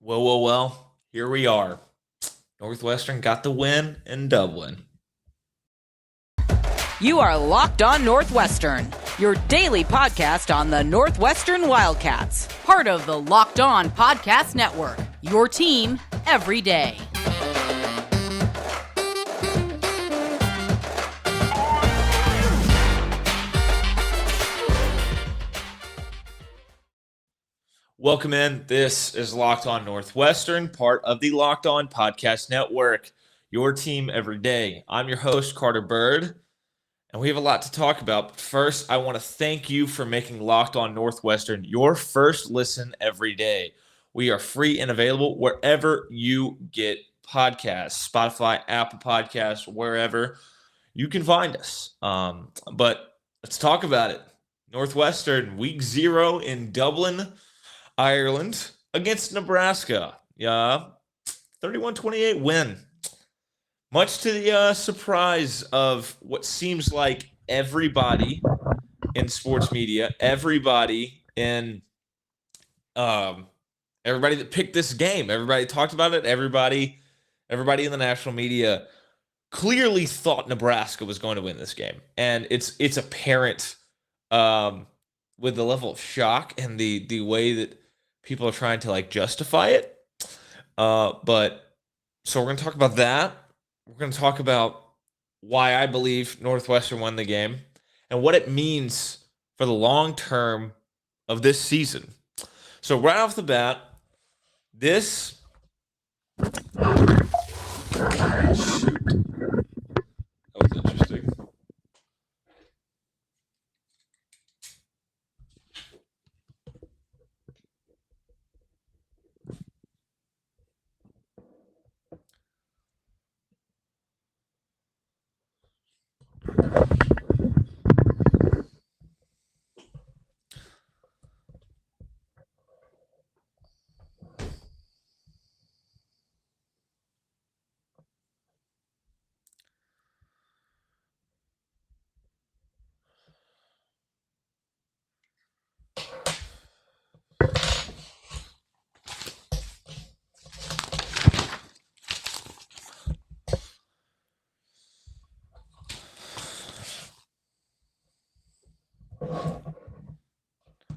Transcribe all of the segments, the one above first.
Well. Here we are. Northwestern got the win in Dublin. You are Locked On Northwestern, your daily podcast on the Northwestern Wildcats, part of the Locked On Podcast Network, your team every day. Welcome in. This is Locked On Northwestern, part of the Locked On Podcast Network, your team every day. I'm your host, Carter Bird, and we have a lot to talk about. But first, I want to thank you for making Locked On Northwestern your first listen every day. We are free and available wherever you get podcasts, Spotify, Apple Podcasts, wherever you can find us. But let's talk about it. Northwestern, week 0 in Dublin, Ireland against Nebraska. 31-28 win. Much to the surprise of what seems like everybody in sports media, everybody that picked this game, everybody talked about it, everybody in the national media clearly thought Nebraska was going to win this game. And it's apparent with the level of shock and the way that people are trying to justify it. But so we're going to talk about that. We're going to talk about why I believe Northwestern won the game and what it means for the long term of this season. So right off the bat, this that was interesting.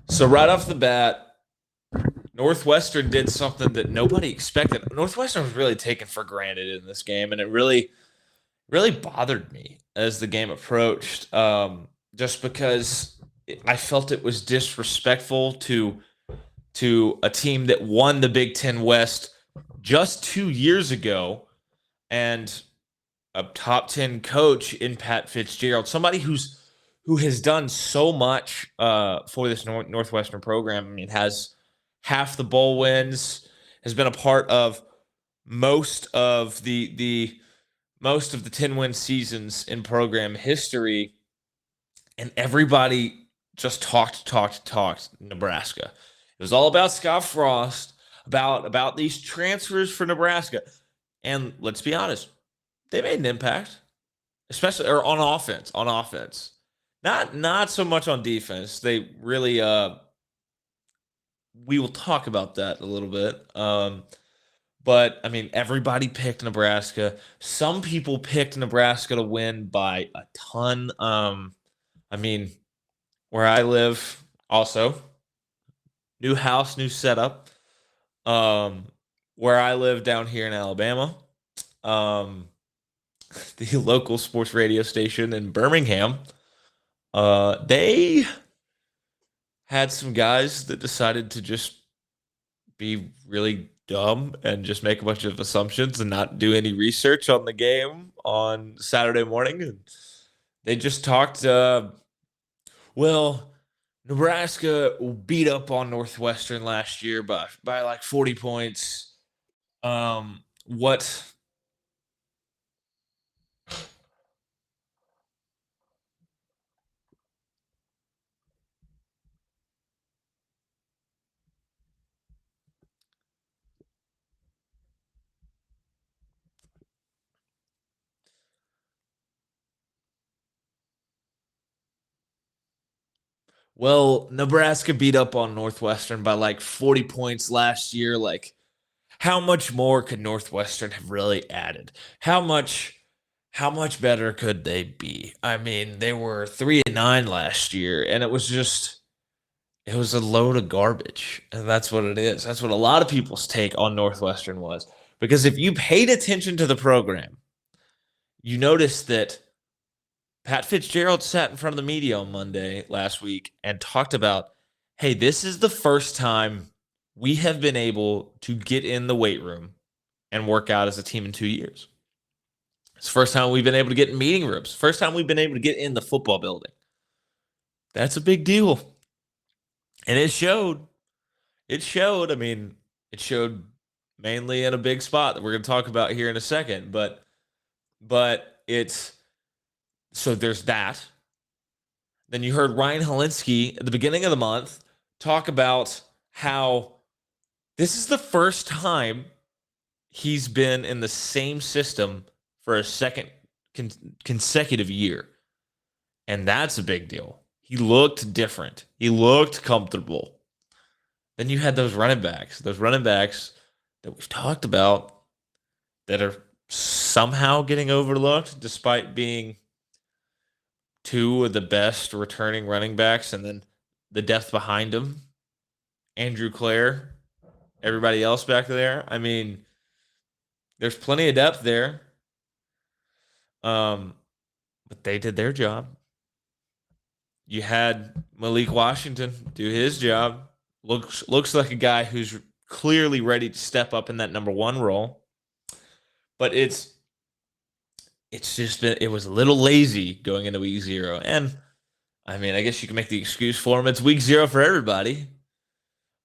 So right off the bat, Northwestern did something that nobody expected. Northwestern was really taken for granted in this game, and it really bothered me as the game approached, just because I felt it was disrespectful to a team that won the Big Ten West just 2 years ago, and a top 10 coach in Pat Fitzgerald, somebody who has done so much for this Northwestern program. I mean, has half the bowl wins, has been a part of most of the 10-win seasons in program history, and everybody just talked Nebraska. It was all about Scott Frost, about these transfers for Nebraska. And let's be honest, they made an impact, especially on offense. Not so much on defense. They really we will talk about that a little bit. But I mean, everybody picked Nebraska. Some people picked Nebraska to win by a ton. I mean, where I live, also new house, new setup. Where I live down here in Alabama, the local sports radio station in Birmingham, they had some guys that decided to just be really dumb and just make a bunch of assumptions and not do any research on the game on Saturday morning. And they just talked, well, Nebraska beat up on Northwestern last year by like 40 points. What Well, Nebraska beat up on Northwestern by like 40 points last year. Like, How much more could Northwestern have really added? How much better could they be? I mean, they were 3-9 last year, and it was a load of garbage. And that's what it is. That's what a lot of people's take on Northwestern was. Because if you paid attention to the program, you noticed that Pat Fitzgerald sat in front of the media on Monday last week and talked about, hey, this is the first time we have been able to get in the weight room and work out as a team in 2 years. It's the first time we've been able to get in meeting rooms. First time we've been able to get in the football building. That's a big deal. And it showed. It showed. I mean, it showed mainly in a big spot that we're going to talk about here in a second. But it's so there's that. Then you heard Ryan Helinski at the beginning of the month talk about how this is the first time he's been in the same system for a second consecutive year. And that's a big deal. He looked different. He looked comfortable. Then you had those running backs that we've talked about that are somehow getting overlooked despite being two of the best returning running backs, and then the depth behind them. Andrew Clare, everybody else back there. I mean, there's plenty of depth there. But they did their job. You had Malik Washington do his job. Looks like a guy who's clearly ready to step up in that number one role. But it's just been, it was a little lazy going into week 0. And I mean, I guess you can make the excuse for him. It's week 0 for everybody.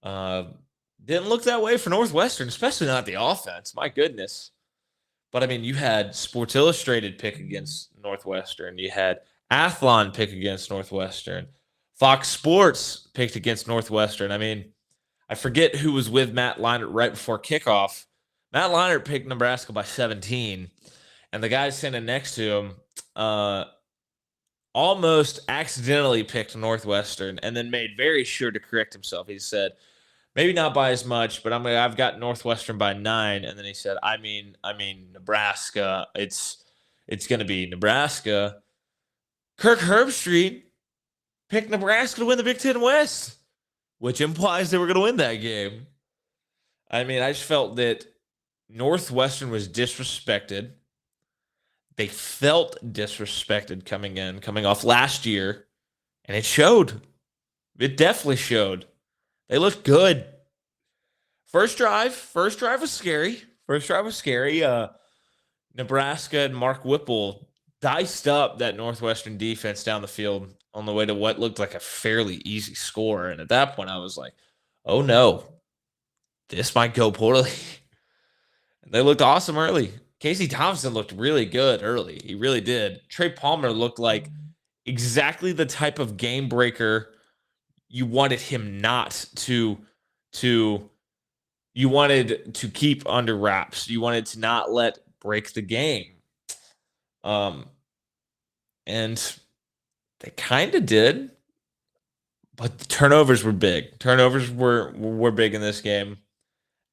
Didn't look that way for Northwestern, especially not the offense. My goodness. But I mean, you had Sports Illustrated pick against Northwestern. You had Athlon pick against Northwestern. Fox Sports picked against Northwestern. I mean, I forget who was with Matt Leinart right before kickoff. Matt Leinart picked Nebraska by 17. And the guy standing next to him almost accidentally picked Northwestern and then made very sure to correct himself. He said, maybe not by as much, but I've got Northwestern by 9. And then he said, I mean Nebraska. It's going to be Nebraska. Kirk Herbstreit picked Nebraska to win the Big Ten West, which implies they were going to win that game. I mean, I just felt that Northwestern was disrespected. They felt disrespected coming off last year, and it showed. It definitely showed. They looked good. First drive was scary. Nebraska and Mark Whipple diced up that Northwestern defense down the field on the way to what looked like a fairly easy score. And at that point, I was like, oh no, this might go poorly. And they looked awesome early. Casey Thompson looked really good early. He really did. Trey Palmer looked like exactly the type of game breaker you wanted him not to you wanted to keep under wraps. You wanted to not let break the game. And they kind of did, but the turnovers were big. Turnovers were big in this game.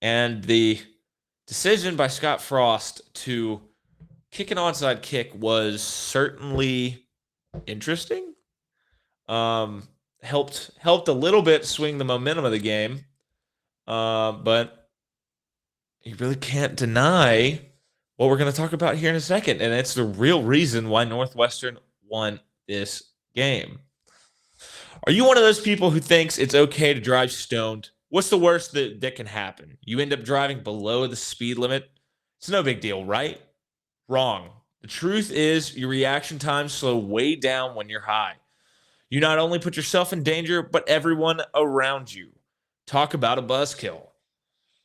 And the decision by Scott Frost to kick an onside kick was certainly interesting. Helped a little bit swing the momentum of the game. But you really can't deny what we're going to talk about here in a second. And it's the real reason why Northwestern won this game. Are you one of those people who thinks it's okay to drive stoned? What's the worst that can happen? You end up driving below the speed limit? It's no big deal, right? Wrong. The truth is your reaction times slow way down when you're high. You not only put yourself in danger, but everyone around you. Talk about a buzzkill.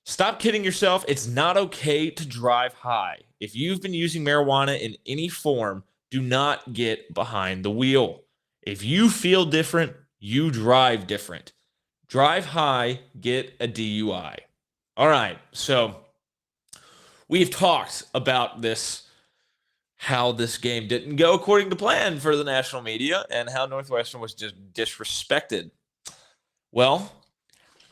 Stop kidding yourself. It's not okay to drive high. If you've been using marijuana in any form, do not get behind the wheel. If you feel different, you drive different. Drive high, get a DUI. All right, so we've talked about this, how this game didn't go according to plan for the national media and how Northwestern was just disrespected. Well,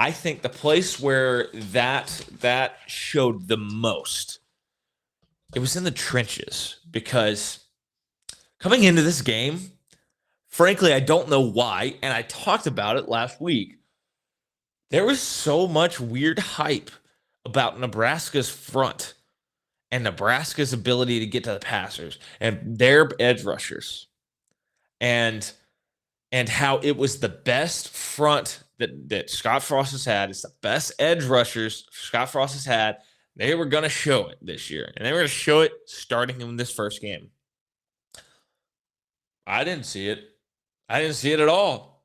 I think the place where that showed the most, it was in the trenches, because coming into this game, frankly, I don't know why, and I talked about it last week. There was so much weird hype about Nebraska's front and Nebraska's ability to get to the passers and their edge rushers, and how it was the best front that Scott Frost has had. It's the best edge rushers Scott Frost has had. They were going to show it this year, and they were going to show it starting in this first game. I didn't see it. I didn't see it at all.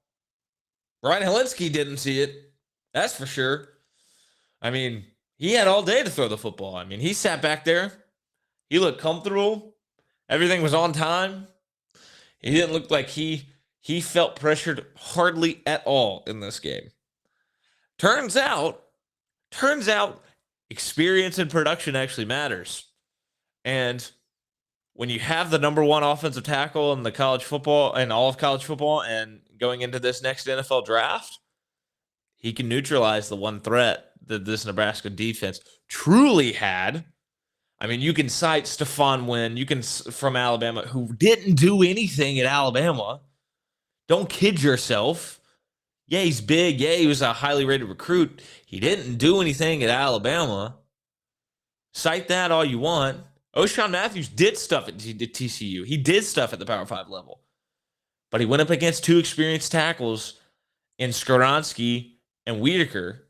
Ryan Helinski didn't see it. That's for sure. I mean, he had all day to throw the football. I mean, he sat back there. He looked comfortable. Everything was on time. He didn't look like he felt pressured hardly at all in this game. Turns out, experience and production actually matters. And when you have the number one offensive tackle in the college football and all of college football, and going into this next NFL draft, he can neutralize the one threat that this Nebraska defense truly had. I mean, you can cite Stephon Wynn, from Alabama, who didn't do anything at Alabama. Don't kid yourself. Yeah, he's big. Yeah, he was a highly rated recruit. He didn't do anything at Alabama. Cite that all you want. O'Shawn Matthews did stuff at TCU. He did stuff at the Power 5 level. But he went up against two experienced tackles in Skoronski and Whitaker,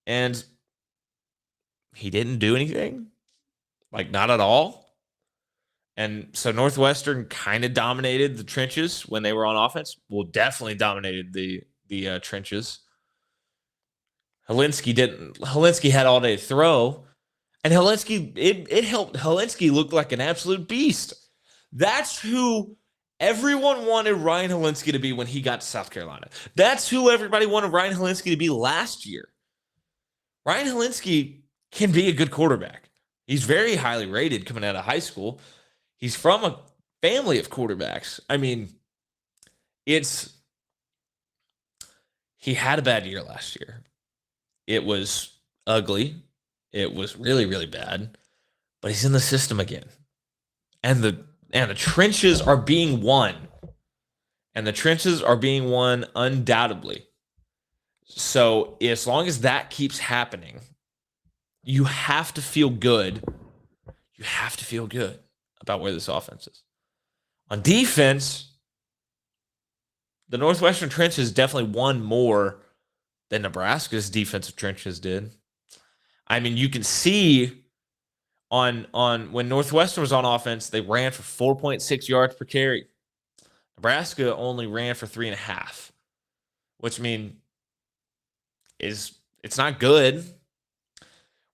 and he didn't do anything. Like, not at all. And so Northwestern kind of dominated the trenches when they were on offense. Well, definitely dominated the trenches. Helinski had all day to throw. And Helinski, it helped. Helinski looked like an absolute beast. That's who everyone wanted Ryan Helinski to be when he got to South Carolina. That's who everybody wanted Ryan Helinski to be last year. Ryan Helinski can be a good quarterback. He's very highly rated coming out of high school. He's from a family of quarterbacks. I mean, he had a bad year last year. It was ugly. It was really, really bad. But he's in the system again. And the trenches are being won. And the trenches are being won undoubtedly. So as long as that keeps happening, you have to feel good. You have to feel good about where this offense is. On defense, the Northwestern trenches definitely won more than Nebraska's defensive trenches did. I mean, you can see on when Northwestern was on offense, they ran for 4.6 yards per carry. Nebraska only ran for 3.5, which it's not good.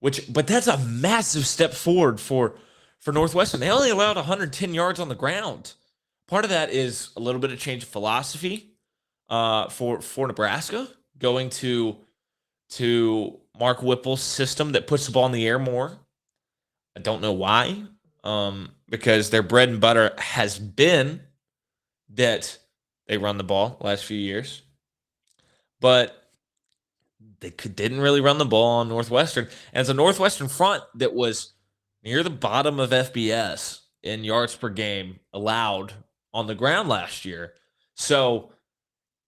But that's a massive step forward for Northwestern. They only allowed 110 yards on the ground. Part of that is a little bit of change of philosophy for Nebraska, going to Mark Whipple's system that puts the ball in the air more. I don't know why, because their bread and butter has been that they run the ball the last few years. But they didn't really run the ball on Northwestern. And it's a Northwestern front that was near the bottom of FBS in yards per game allowed on the ground last year. So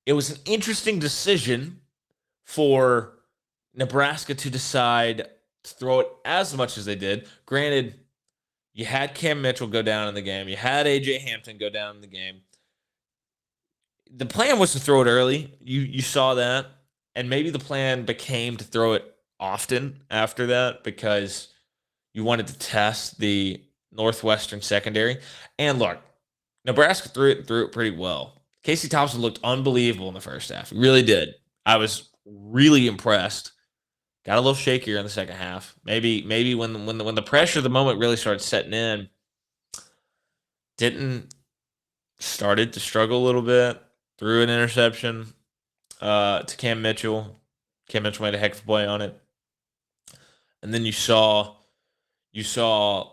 it was an interesting decision for Nebraska to decide to throw it as much as they did. Granted, you had Cam Mitchell go down in the game. You had A.J. Hampton go down in the game. The plan was to throw it early. You saw that. And maybe the plan became to throw it often after that because you wanted to test the Northwestern secondary. And look, Nebraska threw it pretty well. Casey Thompson looked unbelievable in the first half. He really did. I was really impressed. Got a little shakier in the second half. Maybe when the pressure of the moment really started setting in, started to struggle a little bit. Threw an interception to Cam Mitchell. Cam Mitchell made a heck of a play on it. And then you saw the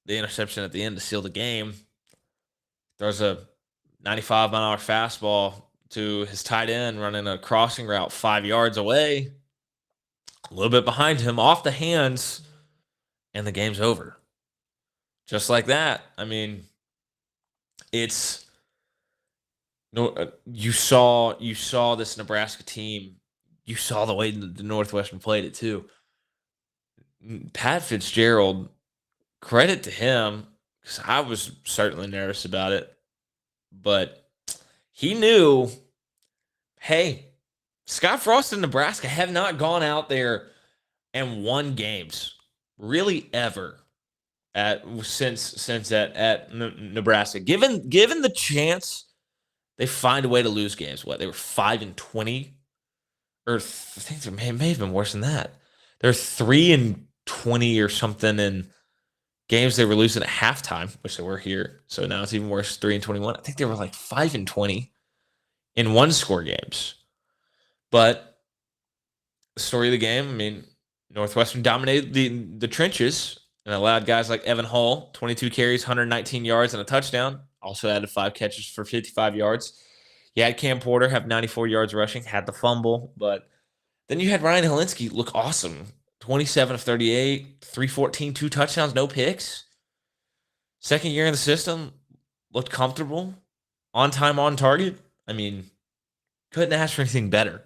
interception at the end to seal the game. There's a 95-mile-an-hour fastball to his tight end running a crossing route 5 yards away, a little bit behind him, off the hands, and the game's over. Just like that. I mean, it's no. You saw this Nebraska team. You saw the way the Northwestern played it too. Pat Fitzgerald, credit to him, because I was certainly nervous about it, but he knew, hey, Scott Frost and Nebraska have not gone out there and won games really ever since at Nebraska. Given the chance, they find a way to lose games. What, they were 5-20, or I think they may have been worse than that. They're 3-20 or something in games they were losing at halftime, which they were here. So now it's even worse, 3-21. I think they were like 5-20 in one-score games. But the story of the game, I mean, Northwestern dominated the trenches and allowed guys like Evan Hull, 22 carries, 119 yards, and a touchdown. Also added 5 catches for 55 yards. You had Cam Porter have 94 yards rushing, had the fumble, but then you had Ryan Helinski look awesome. 27 of 38, 314, 2 touchdowns, no picks. Second year in the system, looked comfortable, on time, on target. I mean, couldn't ask for anything better.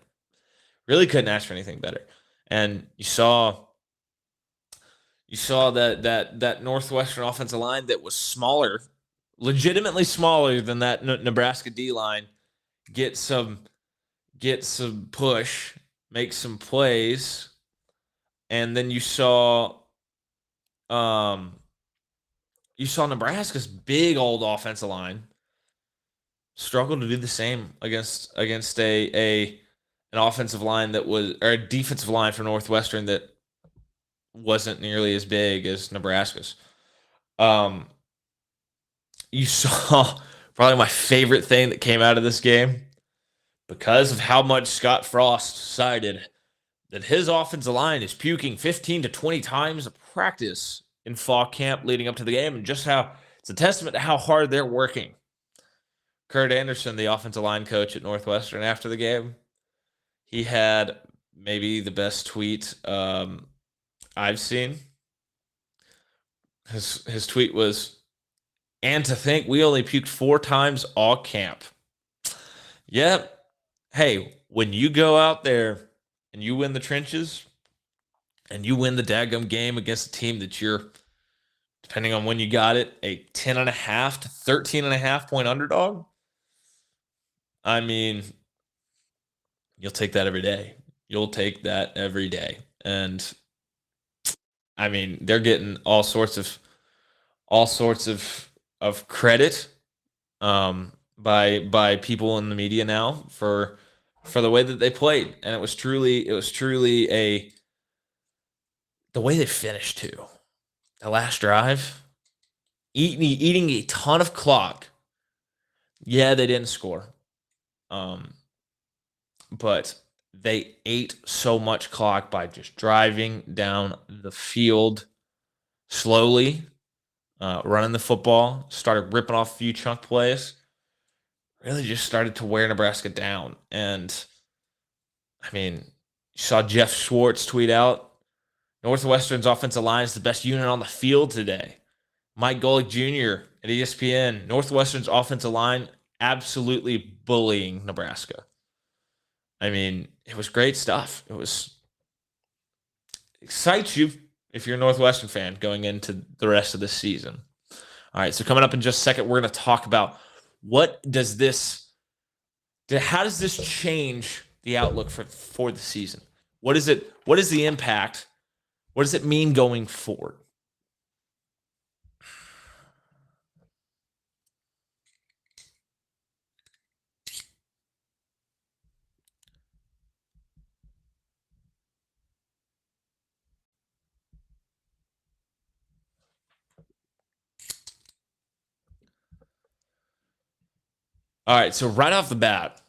Really couldn't ask for anything better. And you saw that Northwestern offensive line that was smaller, legitimately smaller than that Nebraska D line, get some push, make some plays, and then you saw Nebraska's big old offensive line struggle to do the same against an offensive line that was, or a defensive line for Northwestern that wasn't nearly as big as Nebraska's. You saw probably my favorite thing that came out of this game, because of how much Scott Frost cited that his offensive line is puking 15 to 20 times a practice in fall camp leading up to the game, and just how it's a testament to how hard they're working. Kurt Anderson, the offensive line coach at Northwestern, after the game, he had maybe the best tweet I've seen. His tweet was, "And to think we only puked 4 times all camp." Yep. Hey, when you go out there and you win the trenches and you win the daggum game against a team that you're, depending on when you got it, a 10.5 to 13.5 point underdog, I mean, you'll take that every day. You'll take that every day. And I mean, they're getting all sorts of credit by people in the media now for the way that they played. And it was truly the way they finished too. The last drive, eating a ton of clock. Yeah, they didn't score. But they ate so much clock by just driving down the field slowly, running the football, started ripping off a few chunk plays, really just started to wear Nebraska down. And, I mean, you saw Jeff Schwartz tweet out, Northwestern's offensive line is the best unit on the field today. Mike Golick Jr. at ESPN, Northwestern's offensive line absolutely bullying Nebraska. I mean, it was great stuff. Excites you if you're a Northwestern fan going into the rest of this season. All right, so coming up in just a second, we're going to talk about how does this change the outlook for the season? What is the impact? What does it mean going forward? All right, so right off the bat,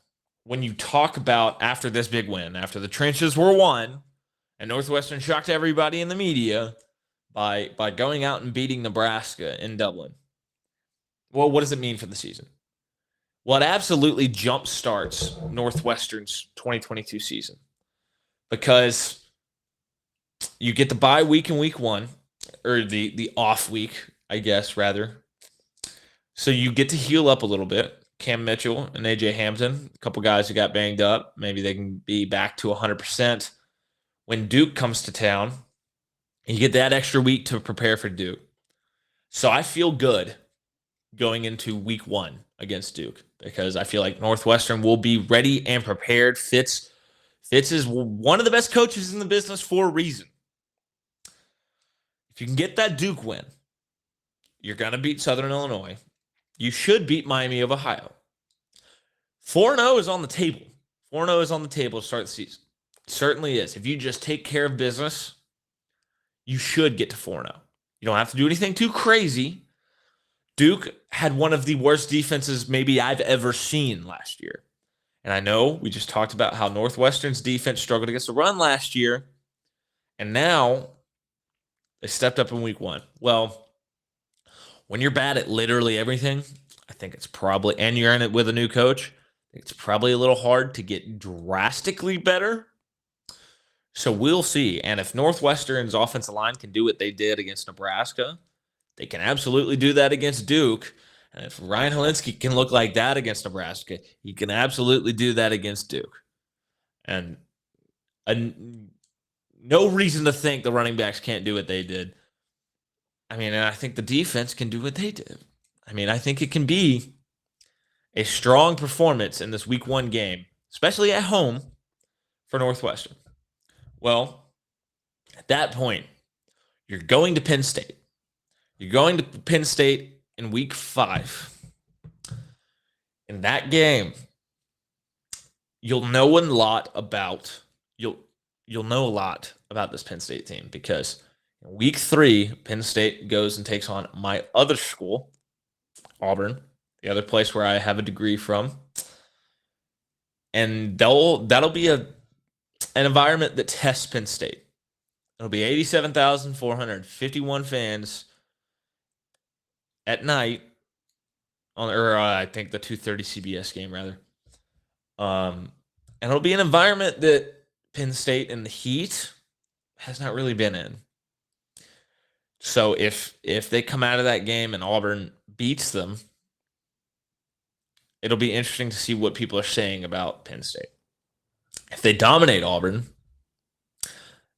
when you talk about after this big win, after the trenches were won, and Northwestern shocked everybody in the media by going out and beating Nebraska in Dublin, well, what does it mean for the season? Well, it absolutely jump starts Northwestern's 2022 season because you get the bye week in week one, or the off week, I guess, rather. So you get to heal up a little bit. Cam Mitchell and AJ Hampton, a couple guys who got banged up. Maybe they can be back to 100% when Duke comes to town. You get that extra week to prepare for Duke. So I feel good going into week one against Duke because I feel like Northwestern will be ready and prepared. Fitz is one of the best coaches in the business for a reason. If you can get that Duke win, you're going to beat Southern Illinois. You should beat Miami of Ohio. 4-0 is on the table. 4-0 is on the table to start the season. It certainly is. If you just take care of business, you should get to 4-0. You don't have to do anything too crazy. Duke had one of the worst defenses maybe I've ever seen last year. And I know we just talked about how Northwestern's defense struggled against the run last year. And now they stepped up in week one. Well, when you're bad at literally everything, I think it's probably, and you're in it with a new coach, it's probably a little hard to get drastically better. So we'll see. And if Northwestern's offensive line can do what they did against Nebraska, they can absolutely do that against Duke. And if Ryan Helinski can look like that against Nebraska, he can absolutely do that against Duke. And no reason to think the running backs can't do what they did. I mean, and I think the defense can do what they did. I mean, I think it can be a strong performance in this week one game, especially at home for Northwestern. Well, at that point, you're going to Penn State. You're going to Penn State in week 5. In that game, you'll know a lot about this Penn State team because in week 3, Penn State goes and takes on my other school, Auburn, the other place where I have a degree from. And that'll be an environment that tests Penn State. It'll be 87,451 fans at night I think the 2:30 CBS game rather. And it'll be an environment that Penn State in the heat has not really been in. So if they come out of that game and Auburn beats them, it'll be interesting to see what people are saying about Penn State. If they dominate Auburn,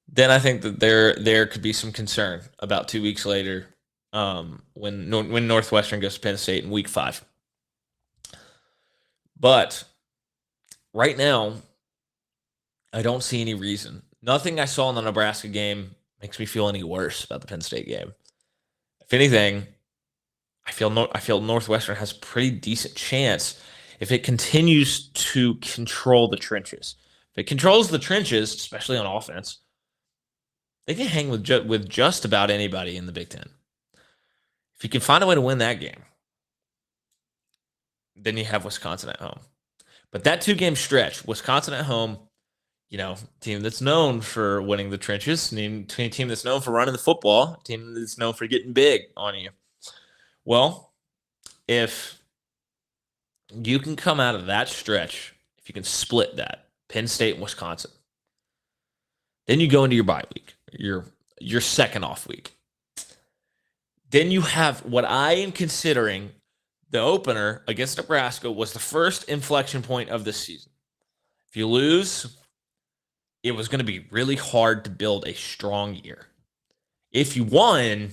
then I think that there could be some concern about 2 weeks later when Northwestern goes to Penn State in week 5. But right now, I don't see any reason. Nothing I saw in the Nebraska game makes me feel any worse about the Penn State game. If anything, I feel Northwestern has a pretty decent chance if it continues to control the trenches. If it controls the trenches, especially on offense, they can hang with just about anybody in the Big Ten. If you can find a way to win that game, then you have Wisconsin at home. But that 2-game stretch, Wisconsin at home, team that's known for winning the trenches, team that's known for running the football, team that's known for getting big on you. Well, if you can come out of that stretch, if you can split that, Penn State and Wisconsin, then you go into your bye week, your second off week. Then you have what I am considering the opener against Nebraska was the first inflection point of this season. If you lose, it was going to be really hard to build a strong year. If you won,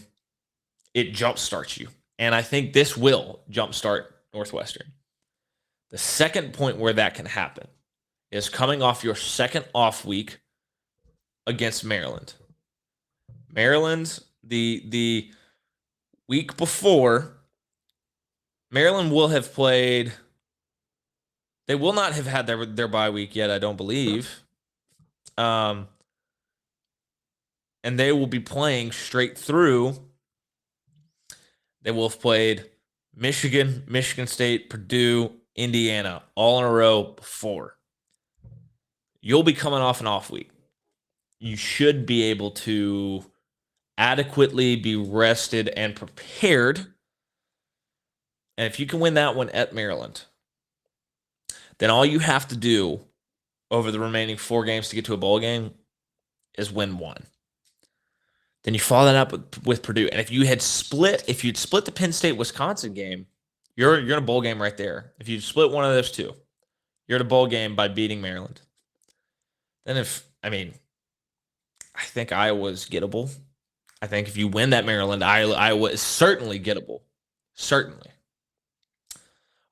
it jumpstarts you. And I think this will jumpstart Northwestern. The second point where that can happen is coming off your second off week against Maryland. Maryland, the week before, Maryland will have played. They will not have had their bye week yet, I don't believe. And they will be playing straight through. They will have played Michigan, Michigan State, Purdue, Indiana, all in a row before. You'll be coming off an off week. You should be able to adequately be rested and prepared. And if you can win that one at Maryland, then all you have to do over the remaining 4 games to get to a bowl game is win 1. Then you follow that up with Purdue. And if you'd split the Penn State-Wisconsin game, you're in a bowl game right there. If you split one of those 2, you're in a bowl game by beating Maryland. Then I think Iowa's gettable. I think if you win that Maryland, Iowa is certainly gettable. Certainly.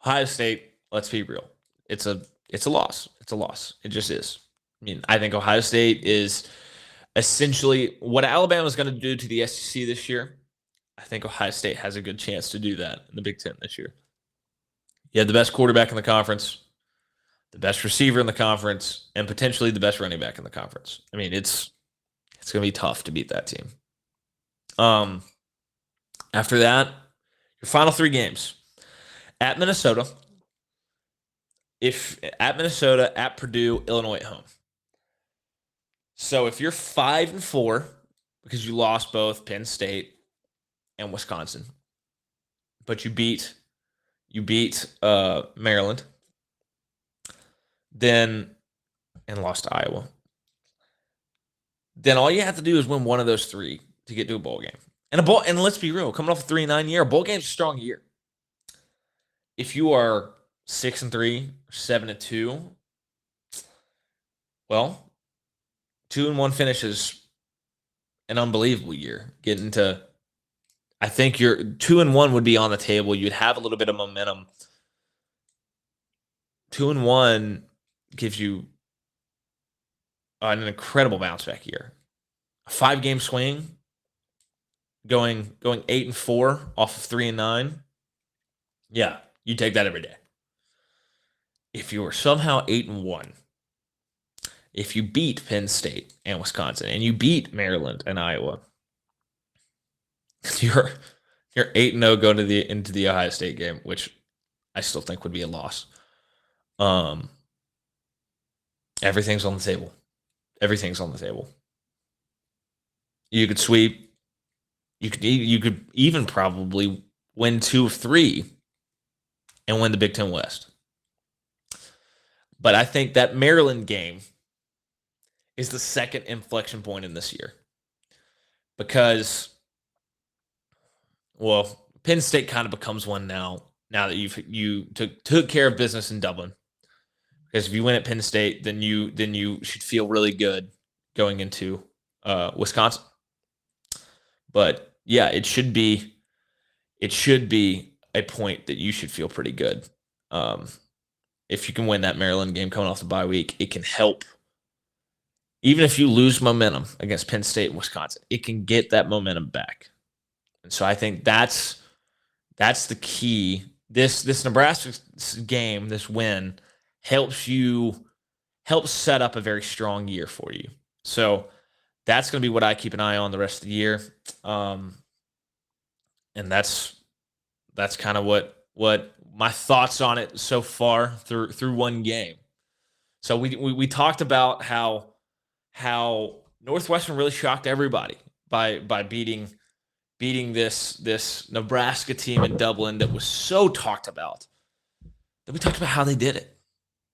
Ohio State, let's be real. It's a loss. It's a loss. It just is. I mean, I think Ohio State is essentially what Alabama's going to do to the SEC this year. I think Ohio State has a good chance to do that in the Big Ten this year. You have the best quarterback in the conference, the best receiver in the conference, and potentially the best running back in the conference. I mean, it's going to be tough to beat that team. After that, your final 3 games. At Minnesota, at Purdue, Illinois at home. So if you're 5-4 because you lost both Penn State and Wisconsin, but you beat Maryland, then and lost to Iowa, then all you have to do is win one of those 3 to get to a bowl game. And let's be real, coming off a 3-9 year, a bowl game's a strong year. If you are 6-3, 7-2, well, 2-1 finishes an unbelievable year. Getting to, I think your 2-1 would be on the table. You'd have a little bit of momentum. 2-1 gives you an incredible bounce back year. A 5-game swing, going 8-4 off of 3-9. Yeah, you take that every day. If you were somehow 8-1, if you beat Penn State and Wisconsin, and you beat Maryland and Iowa, you're 8-0 going into the Ohio State game, which I still think would be a loss. Everything's on the table. Everything's on the table. You could sweep. You could even probably win 2 of 3 and win the Big Ten West. But I think that Maryland game is the second inflection point in this year. Because, well, Penn State kind of becomes one now that you took care of business in Dublin. Because if you win at Penn State, then you should feel really good going into Wisconsin. But yeah, it should be a point that you should feel pretty good. If you can win that Maryland game coming off the bye week, it can help. Even if you lose momentum against Penn State and Wisconsin, it can get that momentum back. And so I think that's the key. This Nebraska game, this win, helps set up a very strong year for you. So that's going to be what I keep an eye on the rest of the year. And that's kind of what my thoughts on it so far through one game. So we talked about how Northwestern really shocked everybody by beating this Nebraska team in Dublin that was so talked about. Then we talked about how they did it.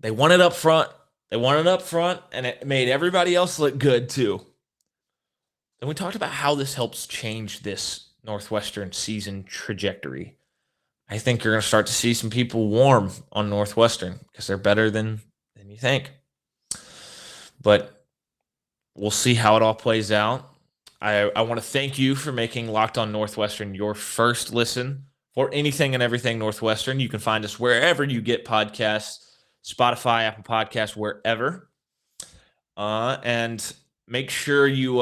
They won it up front. And it made everybody else look good too. Then we talked about how this helps change this Northwestern season trajectory. I think you're going to start to see some people warm on Northwestern because they're better than you think. But we'll see how it all plays out. I want to thank you for making Locked On Northwestern your first listen for anything and everything Northwestern. You can find us wherever you get podcasts, Spotify, Apple Podcasts, wherever. And make sure you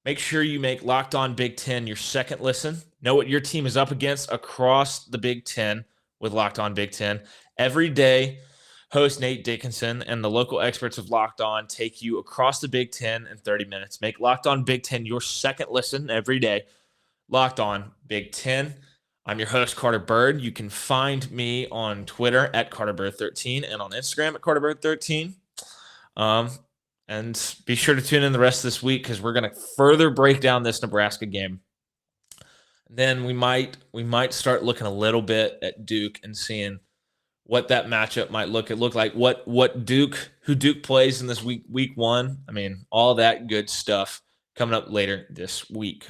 make Locked On Big Ten your second listen. Know what your team is up against across the Big Ten with Locked On Big Ten. Every day, host Nate Dickinson and the local experts of Locked On take you across the Big Ten in 30 minutes. Make Locked On Big Ten your second listen every day. Locked On Big Ten. I'm your host, Carter Bird. You can find me on Twitter at CarterBird13 and on Instagram at CarterBird13. And be sure to tune in the rest of this week because we're going to further break down this Nebraska game. Then we might start looking a little bit at Duke and seeing what that matchup might look like, who Duke plays in this week one. I mean, all that good stuff coming up later this week.